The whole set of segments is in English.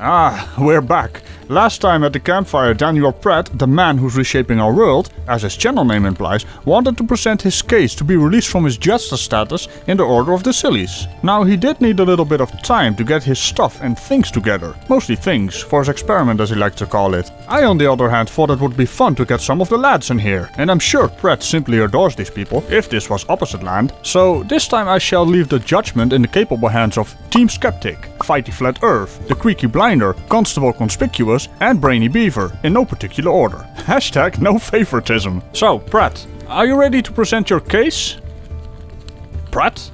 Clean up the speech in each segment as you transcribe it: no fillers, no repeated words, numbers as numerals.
Ah, we're back. Last time at the campfire, Daniel Pratt, the man who's reshaping our world, as his channel name implies, wanted to present his case to be released from his jester status in the Order of the Sillies. Now, he did need a little bit of time to get his stuff and things together. Mostly things, for his experiment as he liked to call it. I, on the other hand, thought it would be fun to get some of the lads in here, and I'm sure Pratt simply adores these people, if this was opposite land. So, this time I shall leave the judgment in the capable hands of Team Skeptic, Fighty Flat Earth, the Creaky Blinder, Constable Conspicuous, and Brainy Beaver, in no particular order. Hashtag no favoritism. So, Pratt, are you ready to present your case? Pratt?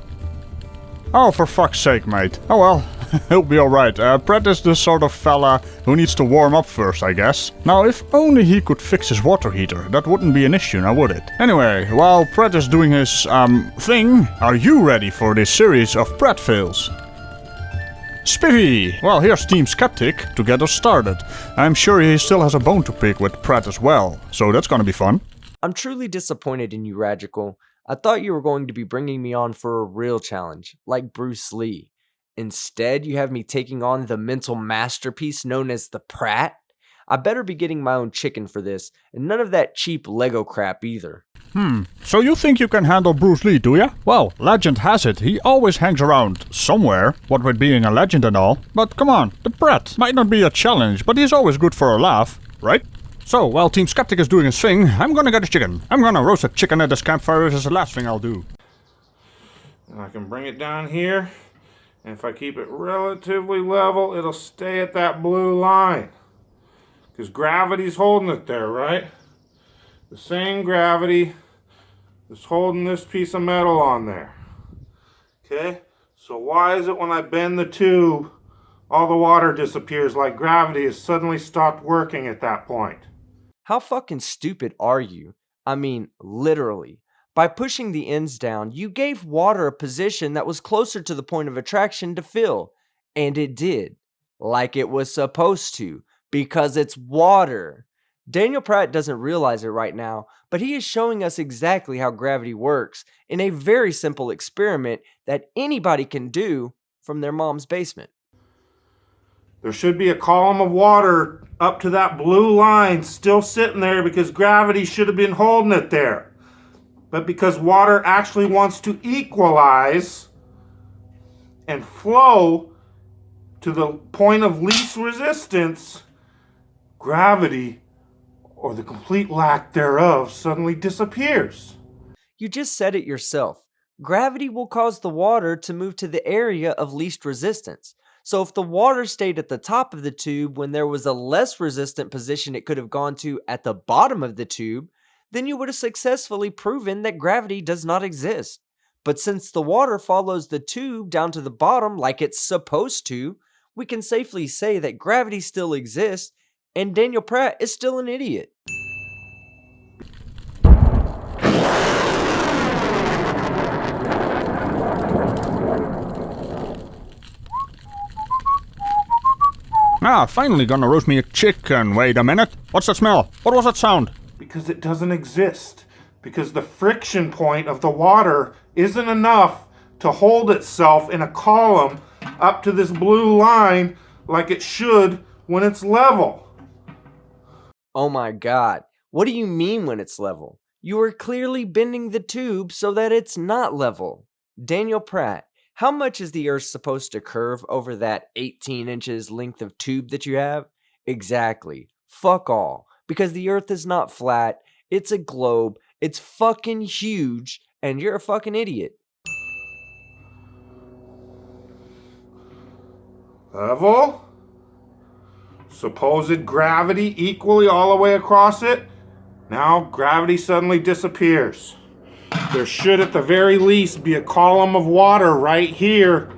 Oh, for fuck's sake, mate. Oh well, he'll be alright. Pratt is the sort of fella who needs to warm up first, I guess. Now, if only he could fix his water heater, that wouldn't be an issue, now would it? Anyway, while Pratt is doing his, thing, are you ready for this series of Pratt fails? Spiffy! Well, here's Team Skeptic to get us started. I'm sure he still has a bone to pick with Pratt as well, so that's gonna be fun. I'm truly disappointed in you, Ragical. I thought you were going to be bringing me on for a real challenge, like Bruce Lee. Instead, you have me taking on the mental masterpiece known as the Pratt? I better be getting my own chicken for this, and none of that cheap Lego crap either. So you think you can handle Bruce Lee, do ya? Well, legend has it, he always hangs around somewhere, what with being a legend and all. But come on, the Pratt might not be a challenge, but he's always good for a laugh, right? So, while Team Skeptic is doing his thing, I'm gonna get a chicken. I'm gonna roast a chicken at this campfire, which is the last thing I'll do. And I can bring it down here, and if I keep it relatively level, it'll stay at that blue line. Because gravity's holding it there, right? The same gravity is holding this piece of metal on there. Okay? So why is it when I bend the tube, all the water disappears like gravity has suddenly stopped working at that point? How fucking stupid are you? I mean, literally. By pushing the ends down, you gave water a position that was closer to the point of attraction to fill. And it did. Like it was supposed to. Because it's water. Daniel Pratt doesn't realize it right now, but he is showing us exactly how gravity works in a very simple experiment that anybody can do from their mom's basement. There should be a column of water up to that blue line still sitting there because gravity should have been holding it there. But because water actually wants to equalize and flow to the point of least resistance, gravity, or the complete lack thereof, suddenly disappears. You just said it yourself. Gravity will cause the water to move to the area of least resistance. So if the water stayed at the top of the tube when there was a less resistant position it could have gone to at the bottom of the tube, then you would have successfully proven that gravity does not exist. But since the water follows the tube down to the bottom like it's supposed to, we can safely say that gravity still exists, and Daniel Pratt is still an idiot. Finally gonna roast me a chicken. Wait a minute. What's that smell? What was that sound? Because it doesn't exist. Because the friction point of the water isn't enough to hold itself in a column up to this blue line like it should when it's level. Oh my god, what do you mean when it's level? You are clearly bending the tube so that it's not level. Daniel Pratt, how much is the Earth supposed to curve over that 18 inches length of tube that you have? Exactly. Fuck all. Because the Earth is not flat, it's a globe, it's fucking huge, and you're a fucking idiot. Level? Supposed gravity equally all the way across it? Now gravity suddenly disappears. There should at the very least be a column of water right here.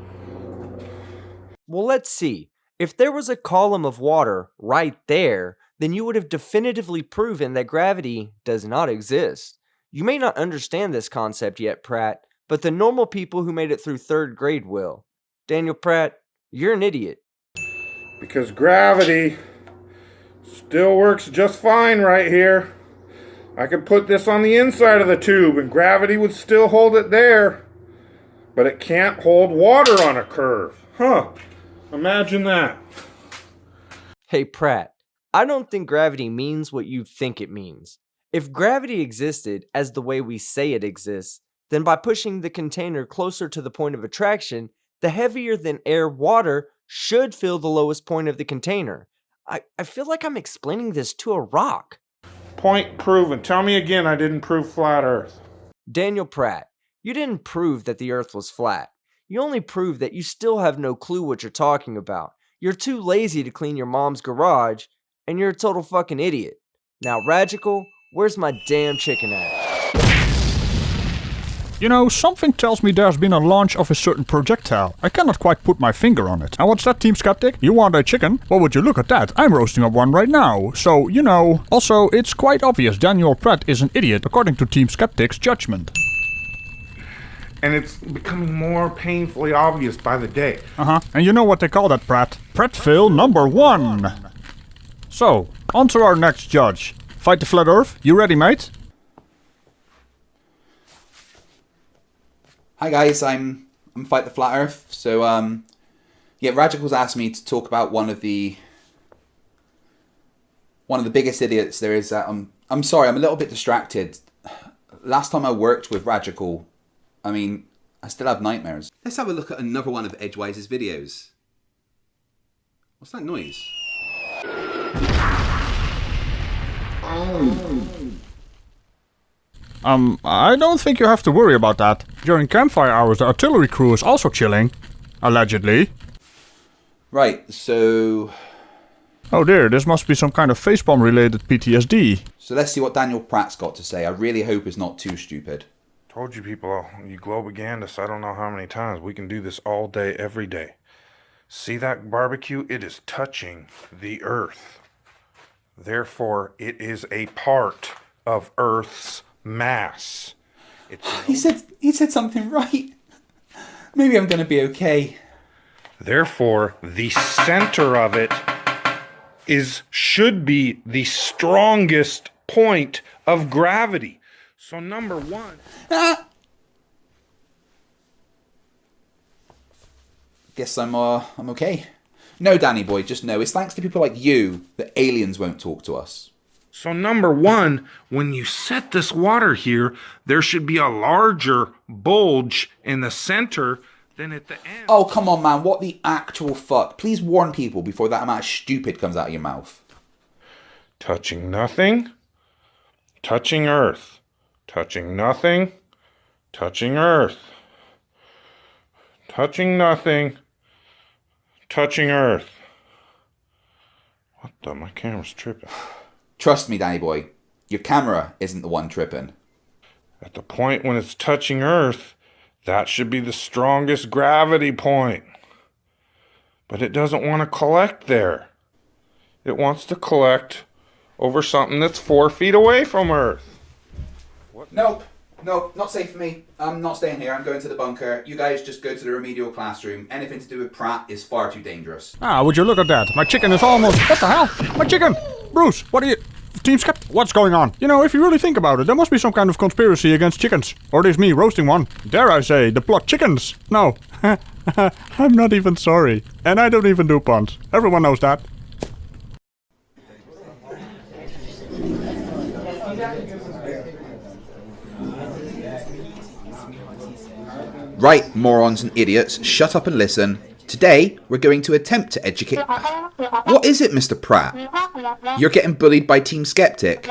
Well, let's see. If there was a column of water right there, then you would have definitively proven that gravity does not exist. You may not understand this concept yet, Pratt, but the normal people who made it through 3rd grade will. Daniel Pratt, you're an idiot. Because gravity still works just fine right here. I could put this on the inside of the tube and gravity would still hold it there. But it can't hold water on a curve. Huh. Imagine that. Hey Pratt, I don't think gravity means what you think it means. If gravity existed as the way we say it exists, then by pushing the container closer to the point of attraction, the heavier than air water should fill the lowest point of the container. I feel like I'm explaining this to a rock. Point proven. Tell me again I didn't prove flat Earth. Daniel Pratt, you didn't prove that the Earth was flat. You only proved that you still have no clue what you're talking about. You're too lazy to clean your mom's garage, and you're a total fucking idiot. Now, Ragical, where's my damn chicken at? You know, something tells me there's been a launch of a certain projectile. I cannot quite put my finger on it. And what's that, Team Skeptic? You want a chicken? Well, would you look at that? I'm roasting up one right now. So, you know. Also, it's quite obvious Daniel Pratt is an idiot according to Team Skeptic's judgment. And it's becoming more painfully obvious by the day. And you know what they call that, Pratt? Prattville number 1. So, on to our next judge. Fight the Flat Earth. You ready, mate? Hi guys, I'm Fight the Flat Earth. So yeah, Ragical's asked me to talk about one of the biggest idiots there is. I'm sorry, I'm a little bit distracted. Last time I worked with Ragical, I mean, I still have nightmares. Let's have a look at another one of Edgewise's videos. What's that noise? I don't think you have to worry about that. During campfire hours, the artillery crew is also chilling. Allegedly. Right, so... Oh dear, this must be some kind of facepalm related PTSD. So let's see what Daniel Pratt's got to say. I really hope it's not too stupid. Told you people, you globagandists, I don't know how many times. We can do this all day, every day. See that barbecue? It is touching the earth. Therefore, it is a part of Earth's mass. He said something right. Maybe I'm going to be okay. Therefore, the center of it should be the strongest point of gravity. So number 1. Guess I'm okay. No, Danny boy, just no. It's thanks to people like you that aliens won't talk to us. So number 1, when you set this water here, there should be a larger bulge in the center than at the end. Oh, come on, man. What the actual fuck? Please warn people before that amount of stupid comes out of your mouth. Touching nothing. Touching earth. Touching nothing. Touching earth. Touching nothing. Touching earth. What the? My camera's tripping. Trust me, Danny boy. Your camera isn't the one tripping. At the point when it's touching earth, that should be the strongest gravity point. But it doesn't want to collect there. It wants to collect over something that's 4 feet away from earth. Nope, not safe for me. I'm not staying here. I'm going to the bunker. You guys just go to the remedial classroom. Anything to do with Pratt is far too dangerous. Ah, would you look at that? My chicken is almost... What the hell? My chicken! Bruce, what are you... Team Skeptic, what's going on? You know, if you really think about it, there must be some kind of conspiracy against chickens. Or at least me roasting one. Dare I say, the plot chickens. No. I'm not even sorry. And I don't even do puns. Everyone knows that. Right, morons and idiots, shut up and listen. Today, we're going to attempt to educate... What is it, Mr. Pratt? You're getting bullied by Team Skeptic.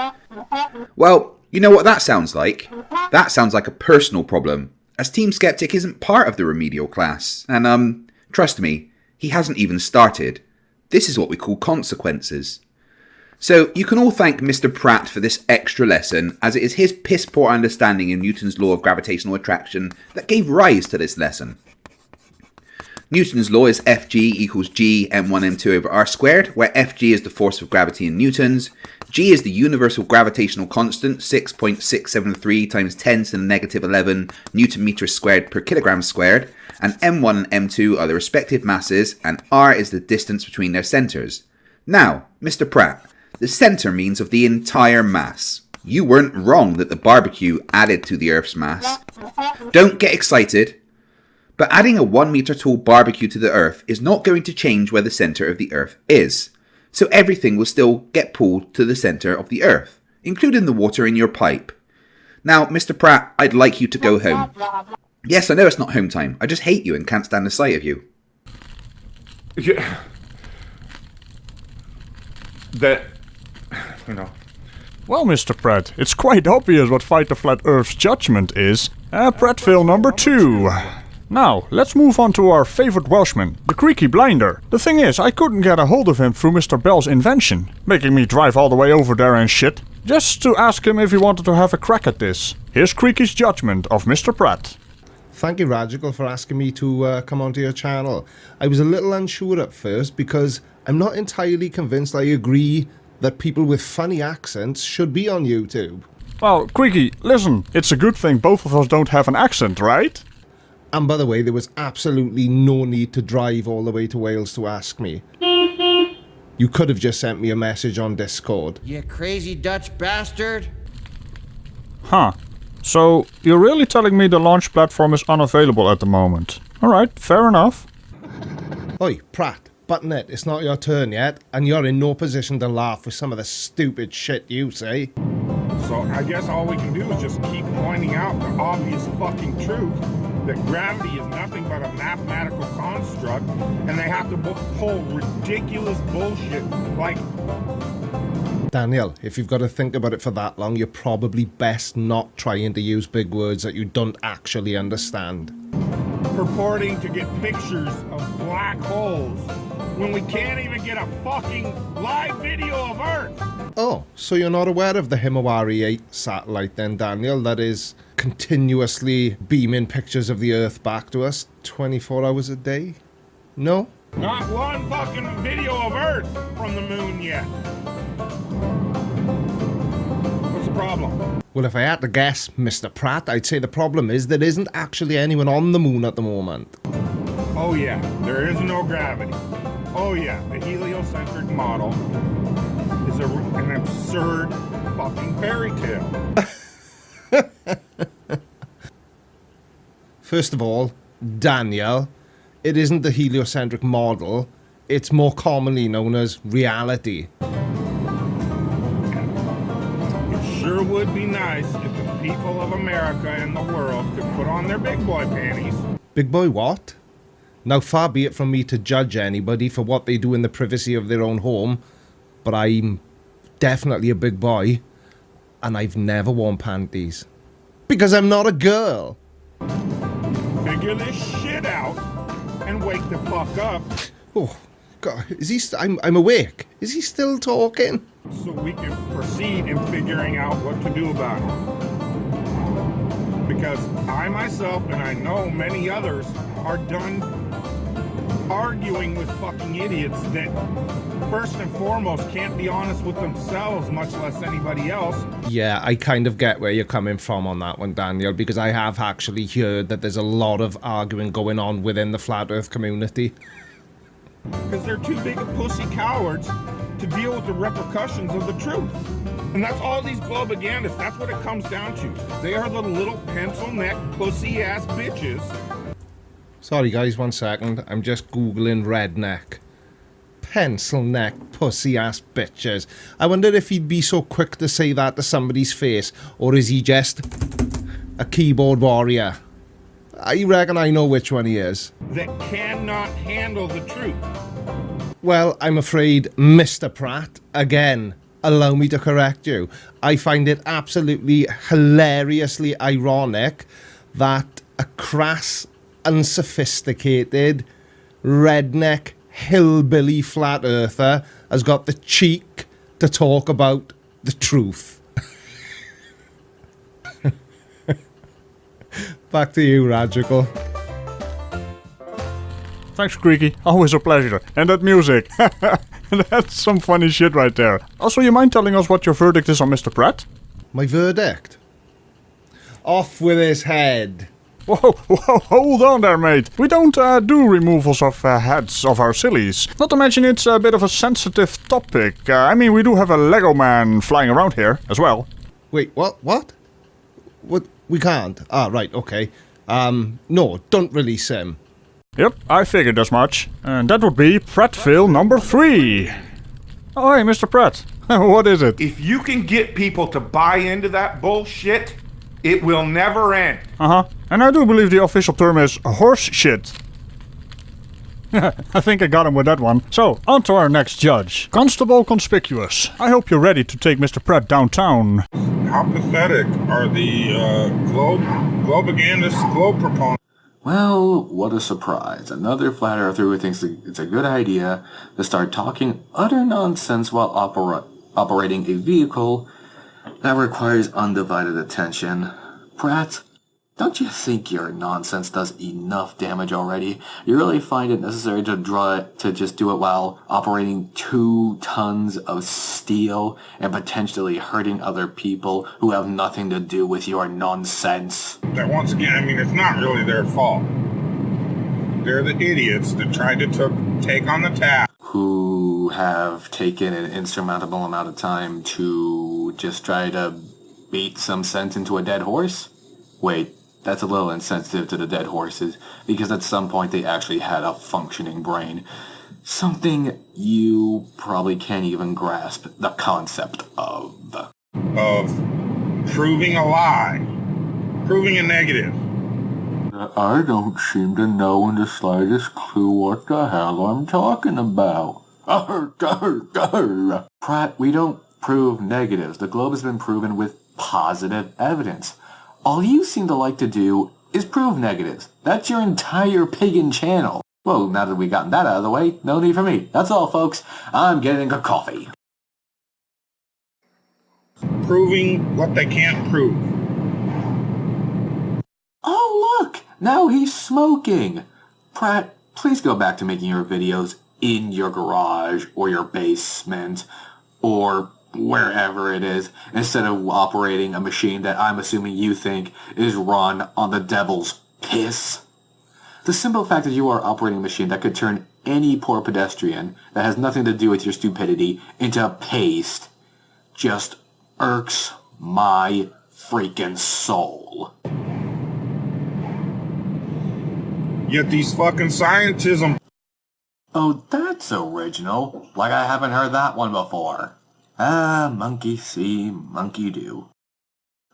Well, you know what that sounds like? That sounds like a personal problem, as Team Skeptic isn't part of the remedial class. And, trust me, he hasn't even started. This is what we call consequences. So, you can all thank Mr. Pratt for this extra lesson, as it is his piss-poor understanding of Newton's law of gravitational attraction that gave rise to this lesson. Newton's law is Fg equals g m1 m2 over r squared, where Fg is the force of gravity in newtons, g is the universal gravitational constant, 6.673 times 10 to the negative 11 newton meters squared per kilogram squared, and m1 and m2 are the respective masses, and r is the distance between their centres. Now, Mr. Pratt, the centre means of the entire mass. You weren't wrong that the barbecue added to the Earth's mass. Don't get excited. But adding a 1 meter tall barbecue to the Earth is not going to change where the centre of the Earth is. so everything will still get pulled to the centre of the earth, including the water in your pipe. Now, Mr. Pratt, I'd like you to go home. Yes, I know it's not home time. I just hate you and can't stand the sight of you. Yeah. That, you know. Well, Mr. Pratt, it's quite obvious what Fight the Flat Earth's judgment is. Prattville number 2. Now, let's move on to our favorite Welshman, the Creaky Blinder. The thing is, I couldn't get a hold of him through Mr. Bell's invention, making me drive all the way over there and shit, just to ask him if he wanted to have a crack at this. Here's Creaky's judgment of Mr. Pratt. Thank you, Ragical, for asking me to come onto your channel. I was a little unsure at first because I'm not entirely convinced I agree that people with funny accents should be on YouTube. Well, Creaky, listen, it's a good thing both of us don't have an accent, right? And by the way, there was absolutely no need to drive all the way to Wales to ask me. You could have just sent me a message on Discord. You crazy Dutch bastard! Huh. So, you're really telling me the launch platform is unavailable at the moment? Alright, fair enough. Oi, Pratt, button it's not your turn yet, and you're in no position to laugh with some of the stupid shit you say. So I guess all we can do is just keep pointing out the obvious fucking truth that gravity is nothing but a mathematical construct, and they have to pull ridiculous bullshit like... Daniel, if you've got to think about it for that long, you're probably best not trying to use big words that you don't actually understand. purporting to get pictures of black holes when we can't even get a fucking live video of Earth. Oh, so you're not aware of the Himawari 8 satellite then, Daniel, that is continuously beaming pictures of the Earth back to us 24 hours a day? No? Not one fucking video of Earth from the moon yet. What's the problem? Well, if I had to guess, Mr. Pratt, I'd say the problem is there isn't actually anyone on the moon at the moment. Oh yeah, there is no gravity. Oh yeah, the heliocentric model is an absurd fucking fairy tale. First of all, Daniel, it isn't the heliocentric model. It's more commonly known as reality. It sure would be nice if the people of America and the world could put on their big boy panties. Big boy what? Now, far be it from me to judge anybody for what they do in the privacy of their own home, but I'm definitely a big boy, and I've never worn panties. Because I'm not a girl. Figure this shit out and wake the fuck up Oh, God, is he I'm awake. Is he still talking? so we can proceed in figuring out what to do about it. Because I myself, and I know many others, are done arguing with fucking idiots that first and foremost can't be honest with themselves, much less anybody else. Yeah, I kind of get where you're coming from on that one, Daniel, because I have actually heard that there's a lot of arguing going on within the Flat Earth community. Because they're too big of pussy cowards to deal with the repercussions of the truth. And that's all these globagandists, that's what it comes down to. They are the little pencil-neck pussy-ass bitches. Sorry guys, 1 second. I'm just googling redneck. Pencil neck pussy ass bitches. I wonder if he'd be so quick to say that to somebody's face, or is he just a keyboard warrior? I reckon I know which one he is. That cannot handle the truth. Well, I'm afraid, Mr. Pratt, again, allow me to correct you. I find it absolutely hilariously ironic that a crass, unsophisticated, redneck, hillbilly flat earther has got the cheek to talk about the truth. Back to you, Ragical. Thanks, Creaky. Always a pleasure. And that music. That's some funny shit right there. Also, you mind telling us what your verdict is on Mr. Pratt? My verdict? Off with his head. Whoa, hold on there, mate. We don't do removals of heads of our sillies. Not to mention it's a bit of a sensitive topic. I mean, we do have a Lego man flying around here as well. Wait, what? What? We can't? Ah, right, okay. No, don't release him. Yep, I figured as much. And that would be Prattville number 3. Oh, hey, Mr. Pratt. What is it? If you can get people to buy into that bullshit, it will never end. And I do believe the official term is horse shit. I think I got him with that one. So, on to our next judge. Constable Conspicuous. I hope you're ready to take Mr. Pratt downtown. How pathetic are the globe proponents? Well, what a surprise. Another flat earther who thinks it's a good idea to start talking utter nonsense while operating a vehicle that requires undivided attention. Pratt, don't you think your nonsense does enough damage already? You really find it necessary to just do it while operating 2 tons of steel and potentially hurting other people who have nothing to do with your nonsense? That once again, I mean, it's not really their fault. They're the idiots that tried to take on the task. Who have taken an insurmountable amount of time to just try to beat some sense into a dead horse? Wait. That's a little insensitive to the dead horses, because at some point they actually had a functioning brain. Something you probably can't even grasp the concept of. Of proving a lie. Proving a negative. I don't seem to know in the slightest clue what the hell I'm talking about. Pratt, we don't prove negatives. The globe has been proven with positive evidence. All you seem to like to do is prove negatives. That's your entire pagan channel. Well, now that we've gotten that out of the way, no need for me. That's all, folks. I'm getting a coffee. Proving what they can't prove. Oh, look! Now he's smoking. Pratt, please go back to making your videos in your garage or your basement or wherever it is, instead of operating a machine that I'm assuming you think is run on the devil's piss. The simple fact that you are operating a machine that could turn any poor pedestrian that has nothing to do with your stupidity into paste just irks my freaking soul. Yet these fucking scientism. Oh, that's original. Like I haven't heard that one before. Ah, monkey see, monkey do.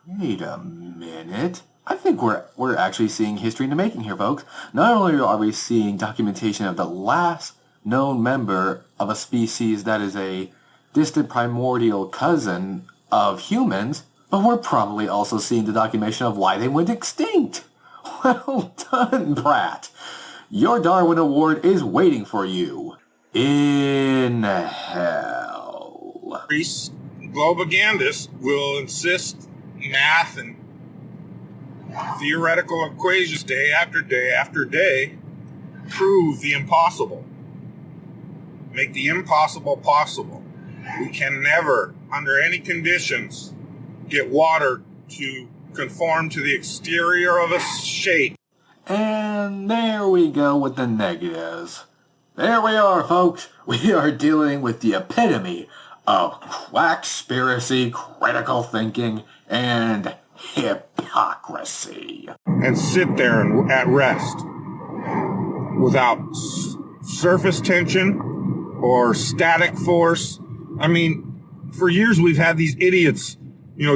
Wait a minute. I think we're actually seeing history in the making here, folks. Not only are we seeing documentation of the last known member of a species that is a distant primordial cousin of humans, but we're probably also seeing the documentation of why they went extinct. Well done, Pratt. Your Darwin Award is waiting for you. In hell. Globogandists will insist math and theoretical equations day after day after day prove the impossible. Make the impossible possible. We can never, under any conditions, get water to conform to the exterior of a shape. And there we go with the negatives. There we are, folks. We are dealing with the epitome of quackspiracy, critical thinking, and hypocrisy. And sit there and at rest without surface tension or static force. I mean, for years we've had these idiots,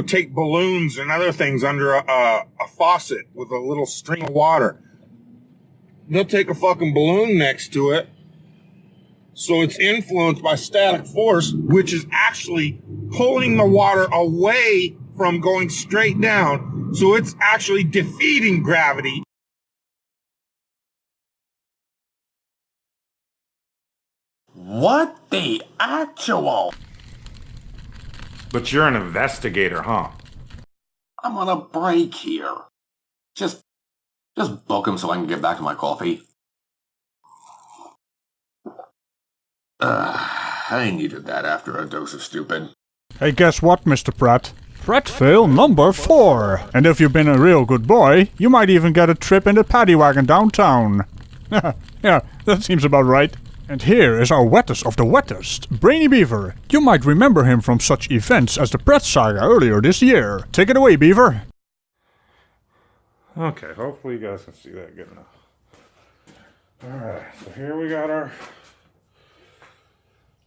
take balloons and other things under a faucet with a little string of water. They'll take a fucking balloon next to it, so it's influenced by static force, which is actually pulling the water away from going straight down. So it's actually defeating gravity. What the actual? But you're an investigator, huh? I'm on a break here. Just book him so I can get back to my coffee. I needed that after a dose of stupid. Hey, guess what, Mr. Pratt? Pratt fail number 4. And if you've been a real good boy, you might even get a trip in the paddy wagon downtown. Yeah, that seems about right. And here is our wettest of the wettest, Brainy Beaver. You might remember him from such events as the Pratt saga earlier this year. Take it away, Beaver. Okay, hopefully you guys can see that good enough. Alright, so here we got our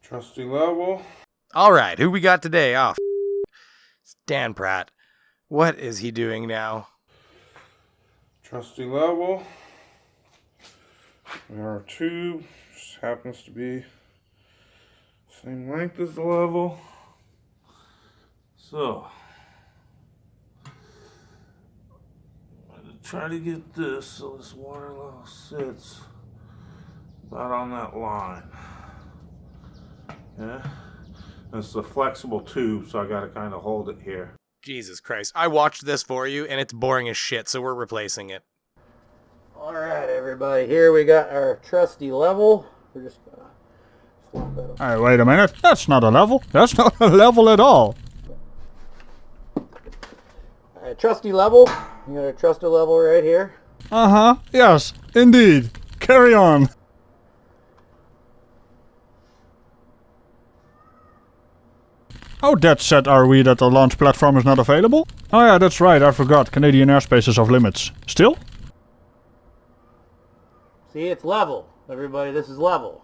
Trusty level. Alright, who we got today? Oh, it's Dan Pratt. What is he doing now? Trusty level. Our tube just happens to be same length as the level. So, I'm going to try to get this so this water level sits about on that line. Yeah, it's a flexible tube, so I got to kind of hold it here. Jesus Christ, I watched this for you, and it's boring as shit, so we're replacing it. Alright, everybody, here we got our trusty level. We're just gonna swap that up. Hey, wait a minute. That's not a level. That's not a level at all. Alright, trusty level. We got our trusty level right here. Uh-huh. Yes, indeed. Carry on. How dead set are we that the launch platform is not available? Oh yeah, that's right, I forgot. Canadian airspace is off limits. Still? See, it's level. Everybody, this is level.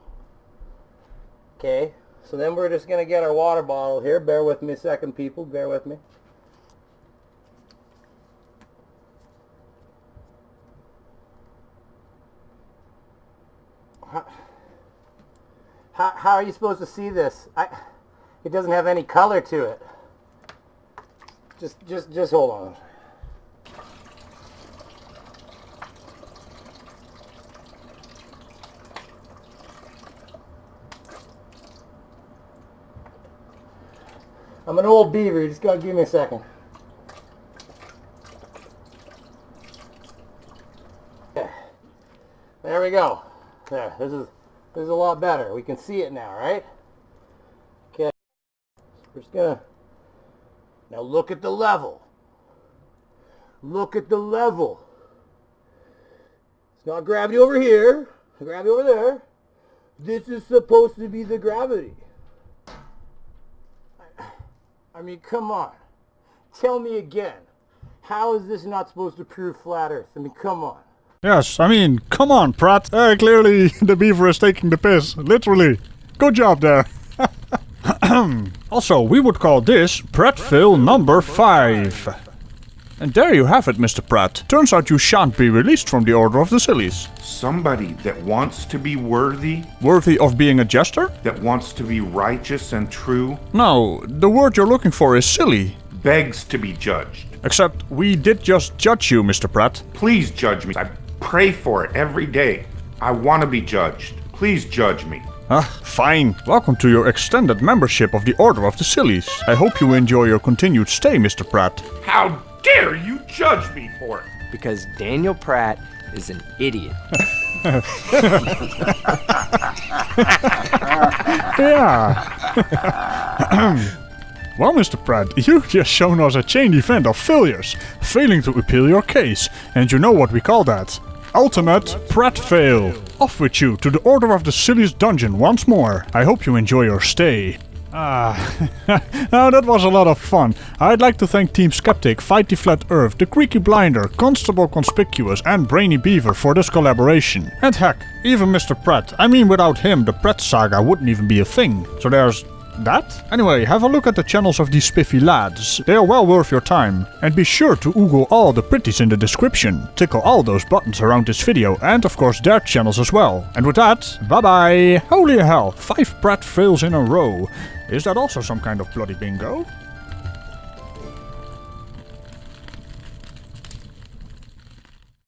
Okay, so then we're just going to get our water bottle here. Bear with me a second, people. Bear with me. How are you supposed to see this? It doesn't have any color to it. Just hold on. I'm an old beaver, you just gotta give me a second. Yeah. There we go. There, this is a lot better. We can see it now, right? Okay. We're just gonna now look at the level. Look at the level. It's not gravity over here, gravity over there. This is supposed to be the gravity. I mean, come on. Tell me again. How is this not supposed to prove flat Earth? I mean, come on. Yes, I mean, come on, Pratt. Clearly the beaver is taking the piss. Literally. Good job there. Also, we would call this Pratt-fail number 5. And there you have it, Mr. Pratt. Turns out you shan't be released from the Order of the Sillies. Somebody that wants to be worthy, Worthy of being a jester? that wants to be righteous and true, No, the word you're looking for is silly. begs to be judged. Except we did just judge you, Mr. Pratt. Please judge me. I pray for it every day. I want to be judged. Please judge me. Fine. Welcome to your extended membership of the Order of the Sillies. I hope you enjoy your continued stay, Mr. Pratt. How dare you judge me for it? Because Daniel Pratt is an idiot. Yeah. Well, Mr. Pratt, you've just shown us a chain event of failures, failing to appeal your case, and you know what we call that. Ultimate Pratt fail. Off with you to the Order of the Sillies dungeon once more. I hope you enjoy your stay. Now that was a lot of fun. I'd like to thank Team Skeptic, Fight the Flat Earth, the Creaky Blinder, Constable Conspicuous and Brainy Beaver for this collaboration. And heck, even Mr. Pratt. I mean, without him, the Pratt saga wouldn't even be a thing. So there's that? Anyway, have a look at the channels of these spiffy lads. They are well worth your time. And be sure to oogle all the pretties in the description. Tickle all those buttons around this video and of course their channels as well. And with that, bye bye! Holy hell, 5 Pratt fails in a row. Is that also some kind of bloody bingo?